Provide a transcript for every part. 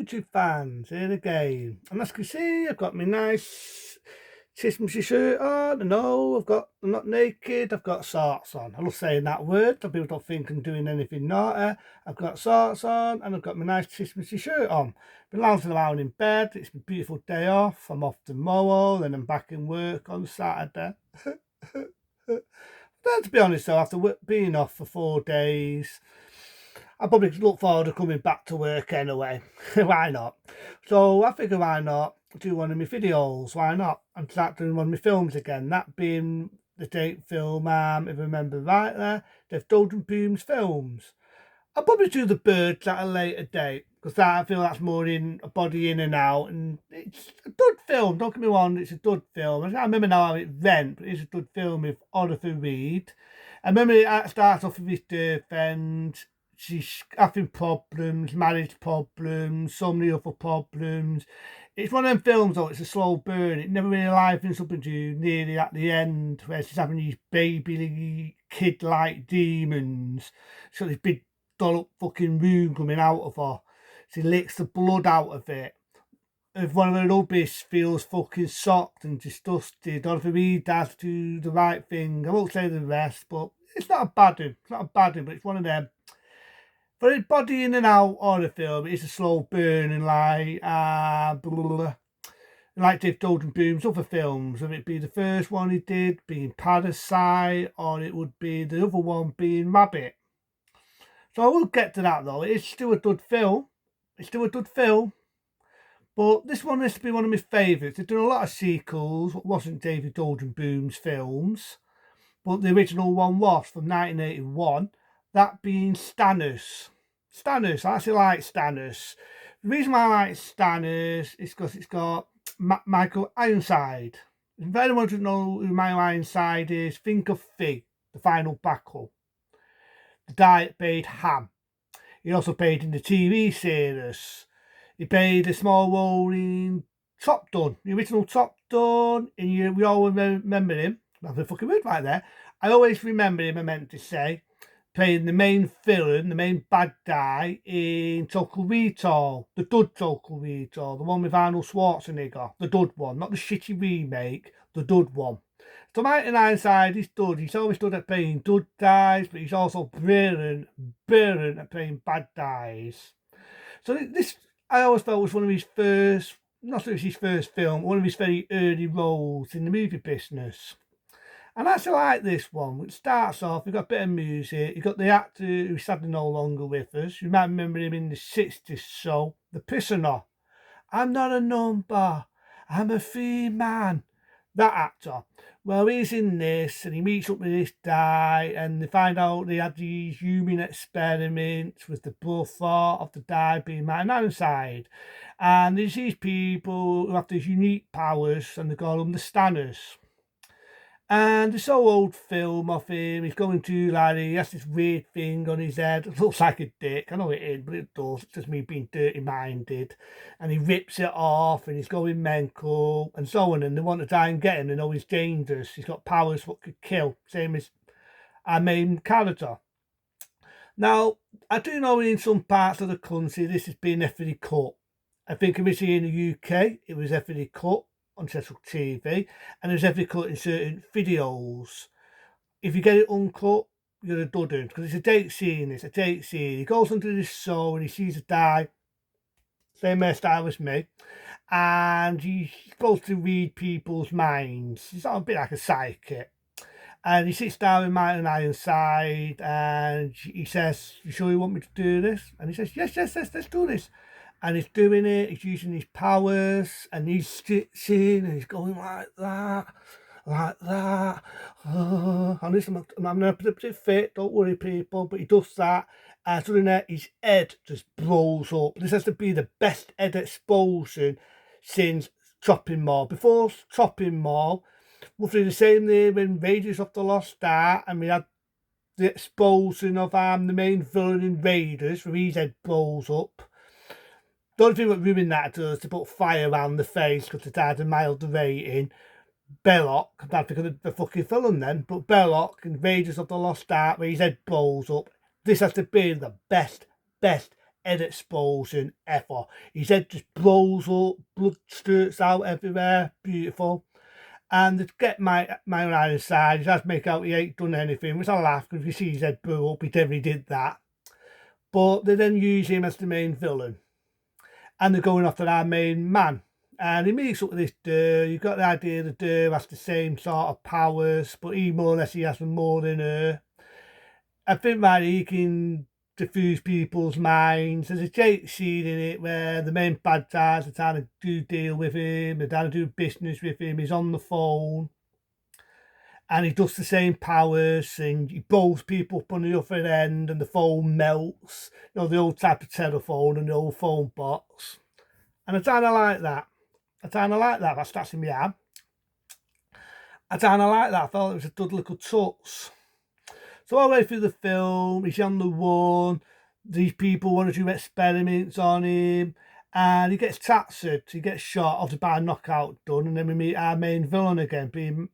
YouTube fans, here again. And as you can see, I've got my nice Christmassy shirt on. No, I'm not naked, I've got socks on. I love saying that word, so people don't think I'm doing anything naughty. I've got socks on and I've got my nice Christmassy shirt on. Been lounging around in bed, it's a beautiful day off. I'm off tomorrow, then I'm back in work on Saturday. But to be honest though, after being off for 4 days, I probably look forward to coming back to work anyway. Why not? So I figure why not do one of my videos? Why not? And start doing one of my films again. That being the date film, if I remember right there, Dave Boom's films. I'll probably do the birds at a later date because I feel that's more in a body in and out, and it's a good film. Don't get me wrong, it's a good film. I remember now how it went, but it's a good film with Oliver Reed. I remember it starts off with his girlfriend. She's having problems, marriage problems, so many other problems. It's one of them films though, it's a slow burn. It never really livens up into nearly at the end where she's having these baby kid-like demons. She's got this big doll up fucking room coming out of her. She licks the blood out of it. If one of her hubbies feels fucking socked and disgusted, or if he does do the right thing, I won't say the rest, but it's not a bad one. It's not a bad one, but it's one of them. For a body in and out horror film, it's a slow burn and like Dave Boom's other films, whether it be the first one he did being Parasite, or it would be the other one being Rabbit. So I will get to that though. It's still a good film. It's still a good film. But this one has to be one of my favourites. They've done a lot of sequels. It wasn't David Boom's films. But the original one was from 1981. That being Stanners. Stanners. I actually like Stanners. The reason why I like Stanners is because it's got Michael Ironside. If anyone doesn't know who Michael Ironside is, think of Fig, the final battle. The guy that played Ham. He also played in the TV series. He played a small role in Top Gun, the original Top Gun, and we all remember him. That's a fucking word right there. I always remember him, I meant to say, playing the main villain, the main bad guy in Total Recall, the Dud Total Recall, the one with Arnold Schwarzenegger, the Dud one, not the shitty remake, the Dud one. So Martin Ironside, he's Dud. He's always good at playing Dud guys, but he's also brilliant at playing bad guys. So this, I always felt, was one of his first, not so it's his first film, one of his very early roles in the movie business. And I actually like this one. It starts off, you've got a bit of music, you've got the actor who's sadly no longer with us. You might remember him in the 60s show, The Prisoner. I'm not a number, I'm a free man. That actor. Well, he's in this and he meets up with this guy and they find out they had these human experiments with the brother of the guy being Martin Ironside. And there's these people who have these unique powers and they call them the Stanners. And this whole old film of him, he's going to, like, he has this weird thing on his head. It looks like a dick. I know it is, but it does. It's just me being dirty-minded. And he rips it off, and he's going mental, and so on. And they want to try and get him. They know he's dangerous. He's got powers that could kill. Same as our main character. Now, I do know in some parts of the country, this has been ethically cut. I think originally in the UK, it was ethically cut on central TV, and there's every cut in certain videos. If you get it uncut, you're a dudden because it's a date scene. It's a date scene. He goes under this show and he sees a guy, same hairstyle as me, and he's supposed to read people's minds. He's a bit like a psychic. And he sits down with Martin Ironside and he says, "You sure you want me to do this?" And he says, yes, let's do this. And he's doing it, he's using his powers, and he's stitching, and he's going like that. And listen, I'm not a bit fit, don't worry people, but he does that. And suddenly his head just blows up. This has to be the best head explosion since Chopping Mall. Before Chopping Mall, roughly the same day when Raiders of the Lost Ark, and we had the explosion of the main villain in Raiders, where his head blows up. The only thing that ruined that is to put fire around the face because it had a mild rating. Belloc, that's because of the fucking film then, but Belloc and Raiders of the Lost Ark where his head blows up. This has to be the best head explosion ever. His head just blows up, blood squirts out everywhere, beautiful. And to get my right inside, he has to make out he ain't done anything, which I laugh because you see his head blew up, he definitely did that. But they then use him as the main villain. And they're going after our main man. And he meets up with this Durr. You've got the idea the Durr has the same sort of powers, but he more or less he has them more than her. I think that he can diffuse people's minds. There's a great scene in it where the main bad guys are trying to do deal with him, they're trying to do business with him, he's on the phone. And he does the same powers and he blows people up on the other end and the phone melts. You know, the old type of telephone and the old phone box. And I kind of like that. That's in my hand. I kind of like that. I thought it was a good little touch. So all the way through the film, he's on the run. These people want to do experiments on him. And he gets tattooed. He gets shot, obviously by a knockout done. And then we meet our main villain again, being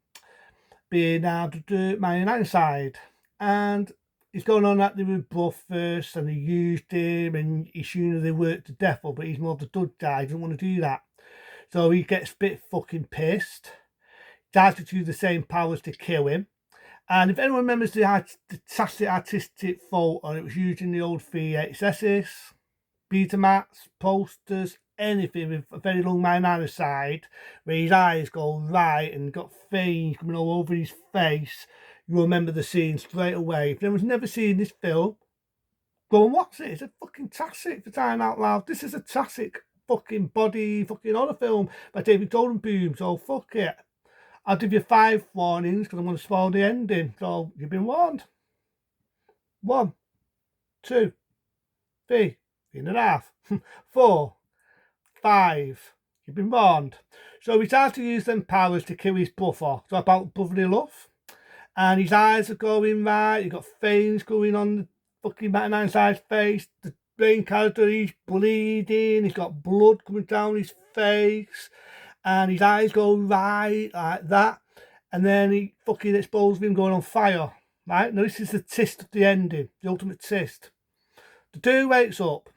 my inside. And he's going on that they were bluff first and they used him and he's sure they worked to death, but he's more of the dud guy, he doesn't want to do that. So he gets a bit fucking pissed. Tries to use the same powers to kill him. And if anyone remembers the fantastic artistic photo, it was used in the old VHSs, Betamax, posters, anything with a very long man on the side, where his eyes go right and got veins coming all over his face. You remember the scene straight away. If anyone's never seen this film, go and watch it. It's a fucking classic for crying out loud. This is a classic fucking body fucking horror film by David Goldenboom, so fuck it. I'll give you 5 warnings because I'm going to spoil the ending. So you've been warned. 1, 2, 3, 3.5, 4, 5. You've been warned. So he starts to use them powers to kill his brother. So about brotherly love. And his eyes are going right. You've got veins going on the fucking Matt Nine's face. The main character, he's bleeding. He's got blood coming down his face. And his eyes go right like that. And then he fucking exposes him going on fire. Right? Now this is the twist of the ending. The ultimate twist. The two wakes up.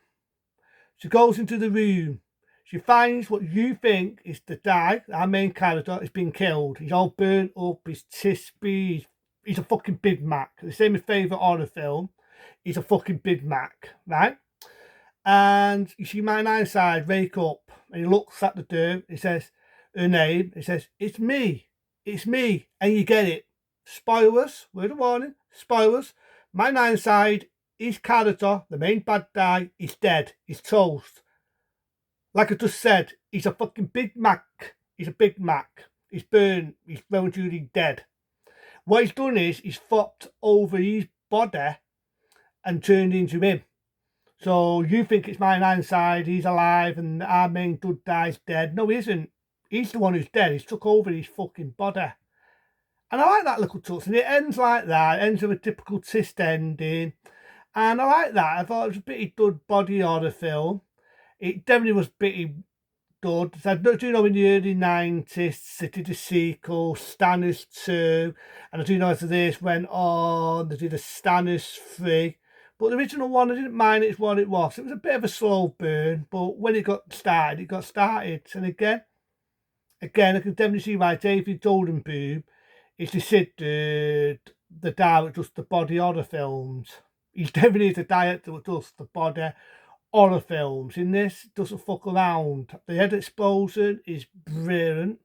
She goes into the room. She finds what you think is the guy, our main character, has been killed. He's all burnt up, he's tispy, he's a fucking Big Mac. The same as favourite horror film. He's a fucking Big Mac, right? And you see my inside wake up and he looks at the door, he says her name, he says, it's me, and you get it. Spoilers, word of warning, spoilers. My inside, his character, the main bad guy, is dead, he's toast. Like I just said, he's a fucking Big Mac. He's a Big Mac. He's burned. He's well and truly dead. What he's done is he's flopped over his body and turned into him. So you think it's my inside, he's alive, and our main good guy's dead. No, he isn't. He's the one who's dead. He's took over his fucking body. And I like that little touch. And it ends like that. It ends with a typical twist ending. And I like that. I thought it was a pretty good body horror film. It definitely was pretty good. So I do know in the early 90s, they did a sequel, Stanners 2, and I do know after this went on, they did a Stanners 3. But the original one, I didn't mind it what it was. It was a bit of a slow burn, but when it got started, it got started. And again, I can definitely see why David Goldenboom is considered the director that does the body horror films. He's definitely the director that does the body horror films. In this, doesn't fuck around. The head explosion is brilliant.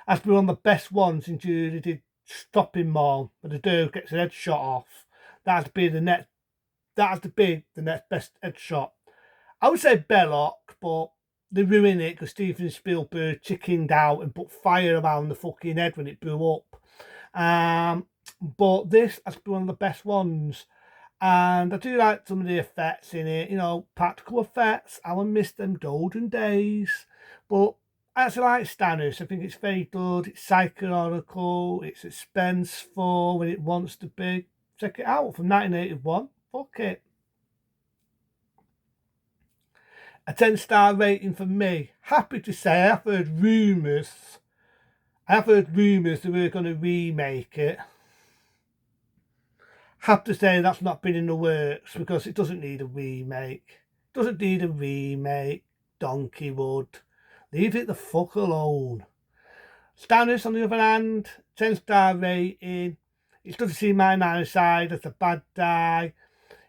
That's been one of the best ones since you did Stopping Mall, where the dude gets his head shot off. That's be the next. That's the next best head shot. I would say Belloc, but they ruined it because Steven Spielberg chickened out and put fire around the fucking head when it blew up. But this has been one of the best ones. And I do like some of the effects in it, you know, practical effects. I will miss them golden days. But I actually like Stanners. I think it's very good. It's psychological. It's suspenseful when it wants to be. Check it out from 1981. Fuck it. A 10-star rating for me. Happy to say I've heard rumours. That we're going to remake it. Have to say that's not been in the works because it doesn't need a remake. Doesn't need a remake. Donkey would. Leave it the fuck alone. Stannis, on the other hand, 10-star rating. It's good to see my man side as a bad guy.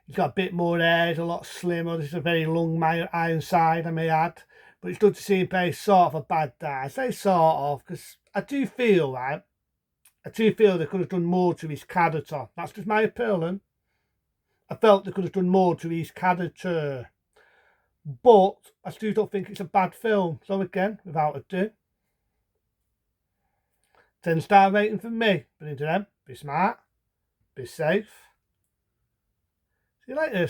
He's got a bit more hair, he's a lot slimmer. This is a very long Ironside, I may add. But it's good to see him play sort of a bad guy. I say sort of, because I do feel, right? I do feel they could have done more to his character. That's just my opinion. I felt they could have done more to his character. But I still don't think it's a bad film. So again, without ado, 10-star rating from me. But into them, be smart, be safe. See you later.